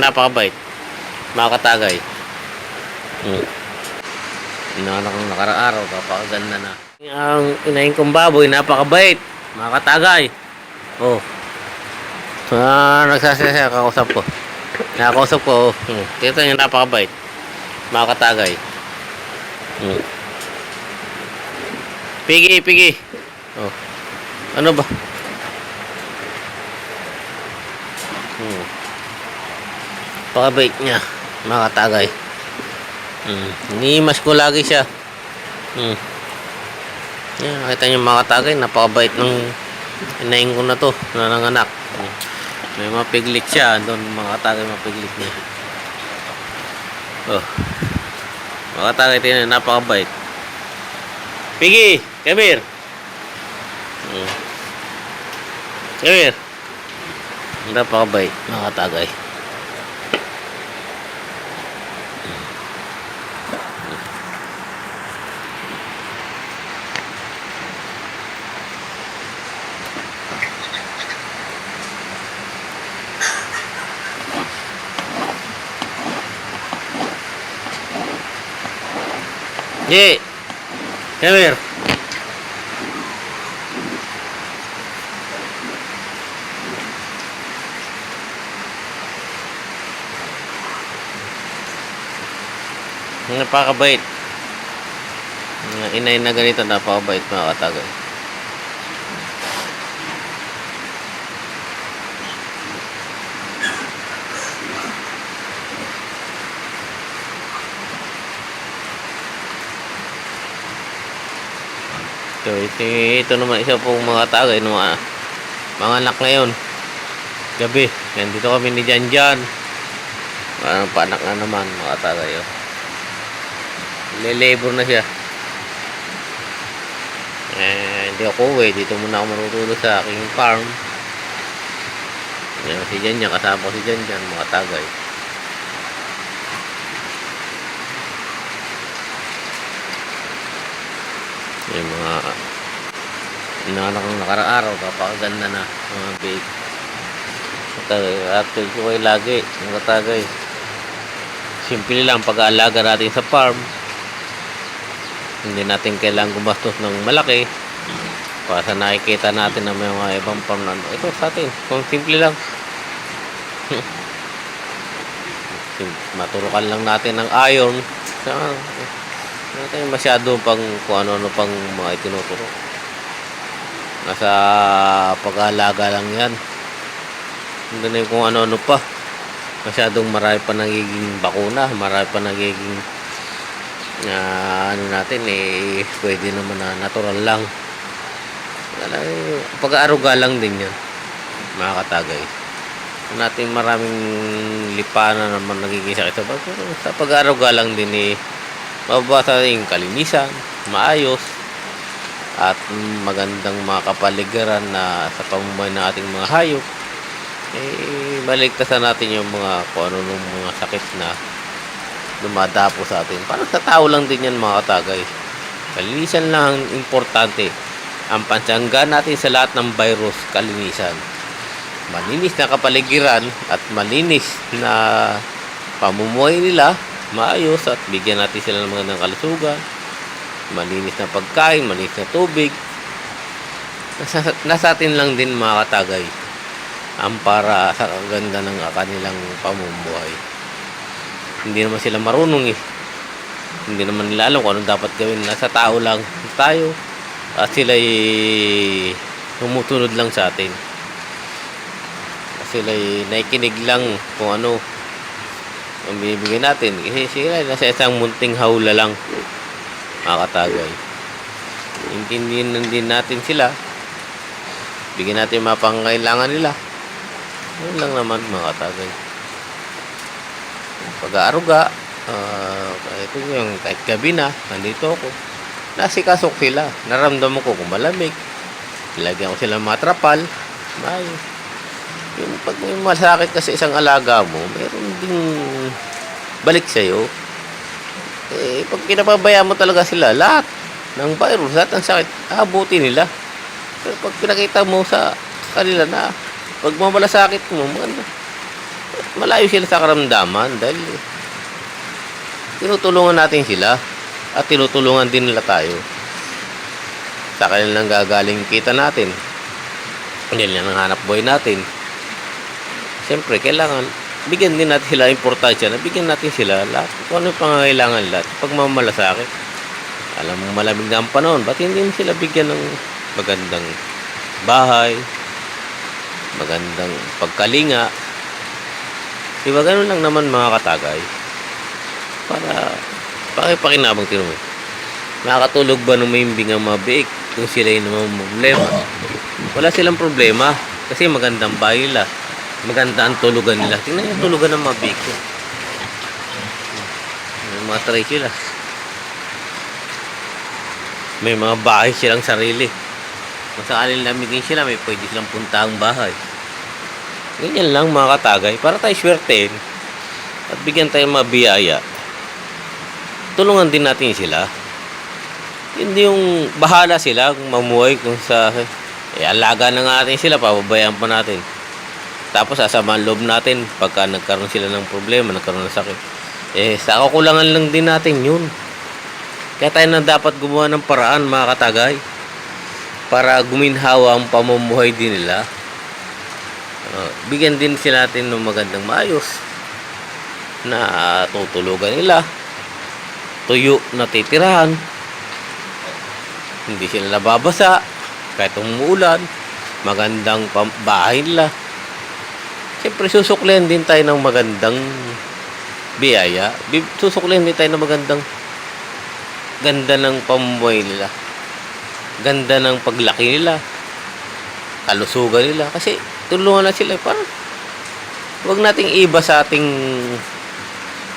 Napakabait. Makakatagay. Inanak ng nakaraaraw, kapakaganda na. Ang inahin kong baboy, napakabait. Makakatagay. Oh. Nagsasaya, kakausap ko. Nakakausap ko, oh. Kita niya, napakabait. Makakatagay. Pigi, pigi. Oh. Ano ba? Pakabait niya, makatagay. Iniimas ko lagi siya. Yan, nakita niyo makatagay, napakabait ng inahin ko na to, nananganak. May mapiglit siya, doon makatagay mapiglit niya. Oh. Makatagay, tingnan, napakabait. Piggy, come here. Come here. Napakabait, makatagay. Ye, come here. Napakabait. Inay na ganito, napakabait, mga katagay. So, ito naman isa pong mga tagay ng mga anak ngayon. Gabi. Yan, dito kami ni Janjan. Parang panak na naman mga tagay. Oh. Lilabor na siya. Hindi ako uwi. Dito muna ako marutulog sa aking farm. Yan, si Janjan. Kasama ko si Janjan, mga tagay. Yung mga inanak ng nakaraaraw, kapakaganda na mga big. Actually ko kayo lagi mga katagay, simple lang pag-aalaga natin sa farm. Hindi natin kailangan gumastos ng malaki para sa nakikita natin ng mga ibang farm na ito sa atin. Kung simple lang, maturukan lang natin ng iron sa natin masyado pang kung ano pang mga itinuturo. Nasa pag-aalaga lang yan. Hindi na kung ano pa. Masyadong marami pa nagiging bakuna, marami pa nagiging ano natin pwede naman na natural lang. Pag-aaruga lang din yan, mga katagay. Natin maraming lipanan naman nagiging sakit sa pag-aaruga lang din mababasa yung kalinisan, maayos, at magandang mga kapaligiran na sa pamumuhay ng ating mga hayop. Baligtasan natin yung mga kung ano nung mga sakit na dumadapo sa atin. Parang sa tao lang din yan, mga katagay. Kalinisan lang ang importante. Ang pansangga natin sa lahat ng virus, kalinisan. Malinis na kapaligiran at malinis na pamumuhay nila, maayos, at bigyan natin sila ng magandang kalusugan, malinis na pagkain, malinis na tubig. Nasa atin lang din, mga katagay, ang para sa kaganda ng kanilang pamumuhay. Hindi naman sila marunong hindi naman nila alam kung anong dapat gawin. Nasa tao lang tayo at sila'y tumutunod lang sa atin. Sila'y naikinig lang kung ano ang binibigay natin, kasi sila nasa isang munting hawla lang, mga katagay. Intindihin din natin sila, bigyan natin mga pangangailangan nila. Yun lang naman, mga katagay. Pag-aaruga, ito yung kahit gabi na nandito ako, nasikasok sila, naramdaman ko kung malamig, ilagyan ko sila mga trapal, maayos. Yung pag may masakit kasi isang alaga mo, meron ding balik sa'yo. Pag pinapabayaan mo talaga sila, lahat ng virus, lahat ng sakit, abuti nila. Pero pag pinakita mo sa kanila na pag mamalasakit mo, malayo sila sa karamdaman dahil tinutulungan natin sila at tinutulungan din nila tayo. Sa kanilang gagaling kita natin. Hindi lang ang hanap buhay natin. Siyempre, kailangan bigyan din natin sila importansya na bigyan natin sila lahat kung ano yung pangangailangan lahat. Pagmamalasakit. Alam mo malamig na ang panahon, ba't hindi sila bigyan ng magandang bahay, magandang pagkalinga? Diba ganun lang naman mga katagay? Para pakipakinabang tino mo. Nakakatulog ba nung may imbing ang mga biik kung sila yung naman problema? Wala silang problema kasi magandang bahay nila. Maganda ang tulugan nila. Tingnan yung tulugan ng mga biik. May mga tray sila. May mga bahay silang sarili. Kung sakaling lamigin sila, may pwede silang puntahang bahay. Ganyan lang mga katagay. Para tayo swertein at bigyan tayo mga biyaya. Tulungan din natin sila. Hindi yung bahala sila kung mamuhay kung sa alaga na nga natin sila, pababayaan pa natin. Tapos sasama ang loob natin pagka nagkaroon sila ng problema, nagkaroon ng sakit. Sa kakulangan lang din natin yun. Kaya tayo na dapat gumawa ng paraan mga katagay para guminhawa ang pamumuhay din nila. Bigyan din sila natin ng magandang maayos na tutulugan nila, tuyo na titirahan, hindi sila nababasa kahit umuulan, magandang bahay nila. Siyempre susuklihan din tayo ng magandang biyaya, susuklihan din tayo ng magandang ganda ng pamumuhay nila, ganda ng paglaki nila, kalusugan nila, kasi tulungan na sila. Parang huwag nating iba sa ating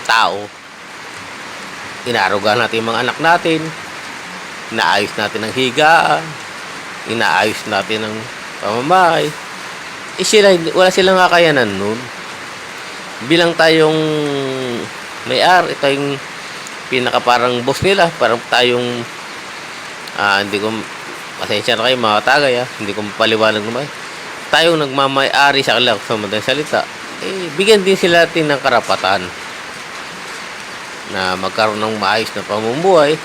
tao. Inaruga natin yung mga anak natin, inaayos natin ang higaan, inaayos natin ang pamamahay. Sila, wala silang kakayanan nun. Bilang tayong may-ari, tayong pinaka parang boss nila, parang tayong hindi ko pasensya na kayo mga katagay, hindi ko paliwanag naman. Tayong nagmamay-ari sa kanila sa madaling salita, bigyan din sila natin ng karapatan na magkaroon ng maayos na pamumuhay.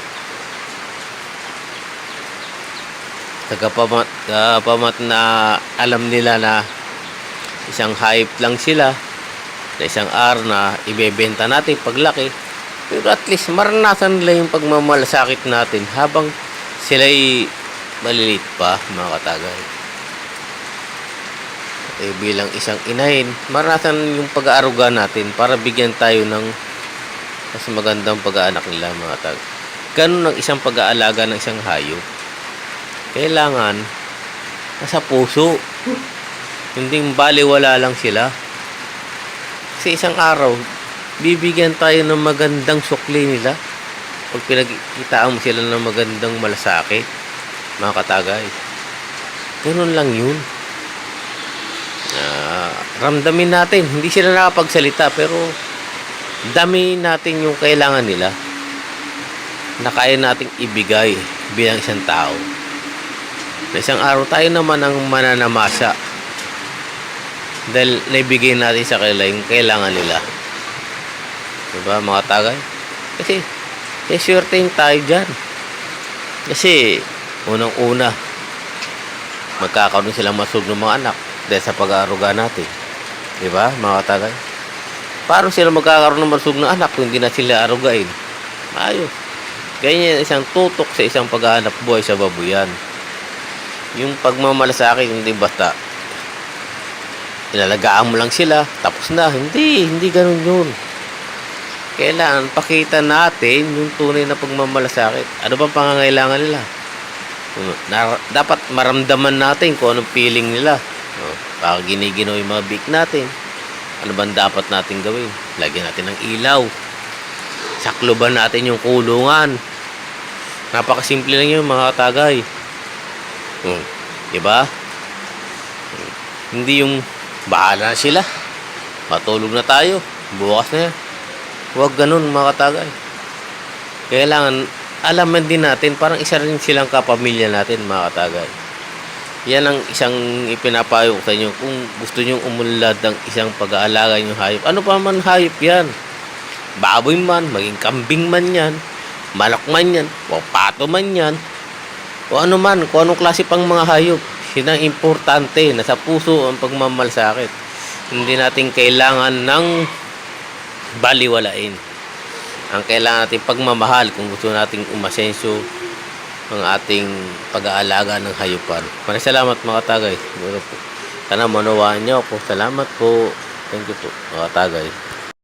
Tagapamat na alam nila na isang hype lang sila, na isang araw na ibebenta natin paglaki, pero at least maranasan nila yung pagmamalasakit natin habang sila'y maliliit pa mga katagay. Bilang isang inahin, maranasan yung pag-aaruga natin para bigyan tayo ng mas magandang pag-aanak nila mga katagay. Ganun ang isang pag-aalaga ng isang hayop. Kailangan nasa puso, hindi baliwala lang sila. Kasi isang araw bibigyan tayo ng magandang sukli nila pag pinagkitaan mo sila ng magandang malasakit mga katagay. Ganun lang yun. Ramdamin natin, hindi sila nakapagsalita, pero dami natin yung kailangan nila na kaya nating ibigay bilang isang tao. Na isang araw tayo naman ang mananamasa dahil naibigay natin sa kanila yung kailangan nila. Diba mga tagay? Kasi swertein tayo dyan. Kasi unang-una magkakaroon silang masug ng mga anak dahil sa pag-aaruga natin. Diba mga tagay? Paano sila magkakaroon ng masug ng anak kung hindi na sila arugain? Ayos. Ganyan isang tutok sa isang pag-aanap buhay sa babuyan. Yung pagmamalasakit, hindi basta ilalagaan mo lang sila tapos na. Hindi ganun yun. Kailangan pakita natin yung tunay na pagmamalasakit. Ano bang pangangailangan nila? Dapat maramdaman natin kung anong feeling nila. Baka giniginaw yung mga big natin. Ano bang dapat natin gawin? Lagyan natin ng ilaw, sakloban natin yung kulungan. Napakasimple lang yun mga katagay. Diba? Hindi yung bahala na sila, matulog na tayo, bukas na yan. Huwag ganun mga katagay. Kailangan alaman din natin, parang isa rin silang kapamilya natin mga katagay. Yan ang isang ipinapayo ko sa inyo. Kung gusto nyo umunlad ng isang pag-aalaga nyo hayop, ano pa man hayop yan, baboy man, maging kambing man yan, manok man yan, o pato man yan, o ano man, kung anong klase pang mga hayop, yun ang importante, nasa puso ang pagmamalasakit. Hindi natin kailangan ng baliwalain. Ang kailangan natin pagmamahal kung gusto nating umasenso ang ating pag-aalaga ng hayupan. Maraming salamat mga tagay. Sana manawaan niyo ako. Salamat po. Thank you po mga tagay.